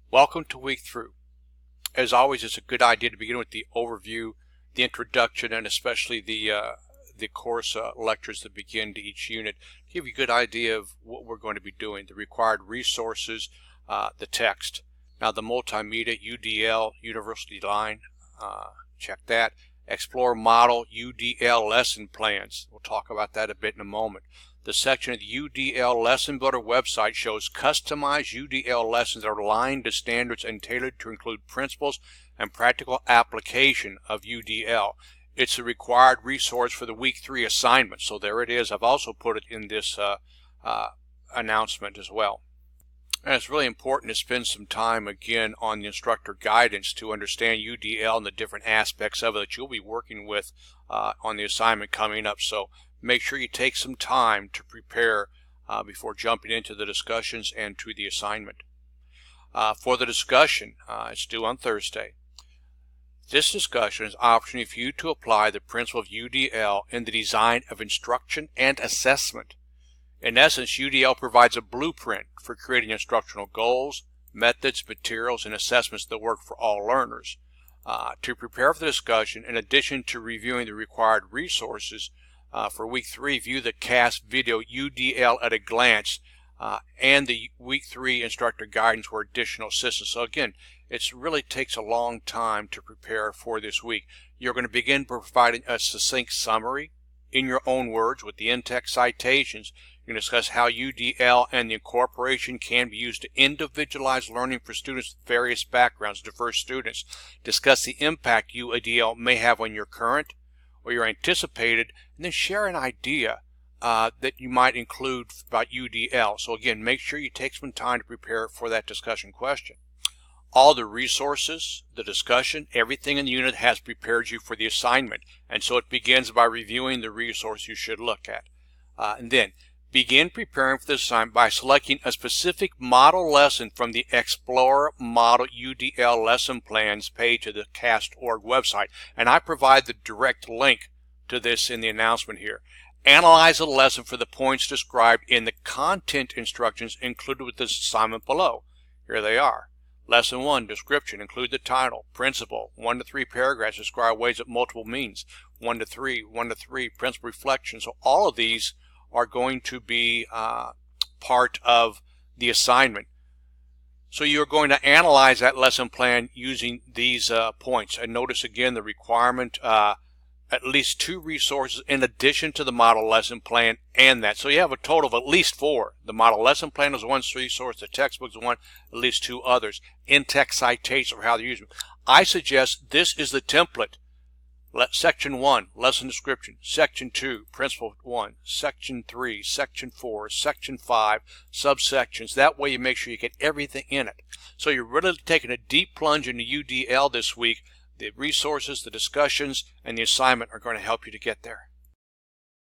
Welcome to week 3. As always, it's a good idea to begin with the overview, the introduction, and especially the course lectures that begin to each unit. Give you a good idea of what we're going to be doing, the required resources, the text. Now the multimedia, UDL, University Line, check that. Explore Model UDL lesson plans. We'll talk about that a bit in a moment. The section of the UDL Lesson Builder website shows customized UDL lessons that are aligned to standards and tailored to include principles and practical application of UDL. It's a required resource for the week 3 assignment, so there it is. I've also put it in this announcement as well. And it's really important to spend some time again on the instructor guidance to understand UDL and the different aspects of it that you'll be working with on the assignment coming up. So make sure you take some time to prepare before jumping into the discussions and to the assignment. For the discussion, it's due on Thursday. This discussion is an opportunity for you to apply the principle of UDL in the design of instruction and assessment. In essence, UDL provides a blueprint for creating instructional goals, methods, materials, and assessments that work for all learners. To prepare for the discussion, in addition to reviewing the required resources, for week 3, view the CAS video UDL at a glance and the week 3 instructor guidance for additional assistance. So again, it really takes a long time to prepare for this week. You're going to begin providing a succinct summary in your own words with the in-text citations. You're going to discuss how UDL and the incorporation can be used to individualize learning for students with various backgrounds, diverse students. Discuss the impact UDL may have on your current or your anticipated, and then share an idea that you might include about UDL. So again, make sure you take some time to prepare for that discussion question. All the resources, the discussion, everything in the unit has prepared you for the assignment, and so it begins by reviewing the resource you should look at. And then begin preparing for this assignment by selecting a specific model lesson from the Explore Model UDL Lesson Plans page of the CAST.org website, and I provide the direct link to this in the announcement here. Analyze the lesson for the points described in the content instructions included with this assignment below. Here they are. Lesson 1, description, include the title, principle, 1 to 3 paragraphs, describe ways of multiple means, 1 to 3, principle reflection. So all of these are going to be part of the assignment. So you're going to analyze that lesson plan using these points. And notice again the requirement, at least 2 resources in addition to the model lesson plan and that. So you have a total of at least 4. The model lesson plan is 1 resource, the textbook is 1, at least 2 others. In-text citation for how they're used. I suggest this is the template. Section 1, lesson description. Section 2, principle 1. Section 3, section 4, section 5, subsections. That way you make sure you get everything in it. So you're really taking a deep plunge into UDL this week. The resources, the discussions, and the assignment are going to help you to get there.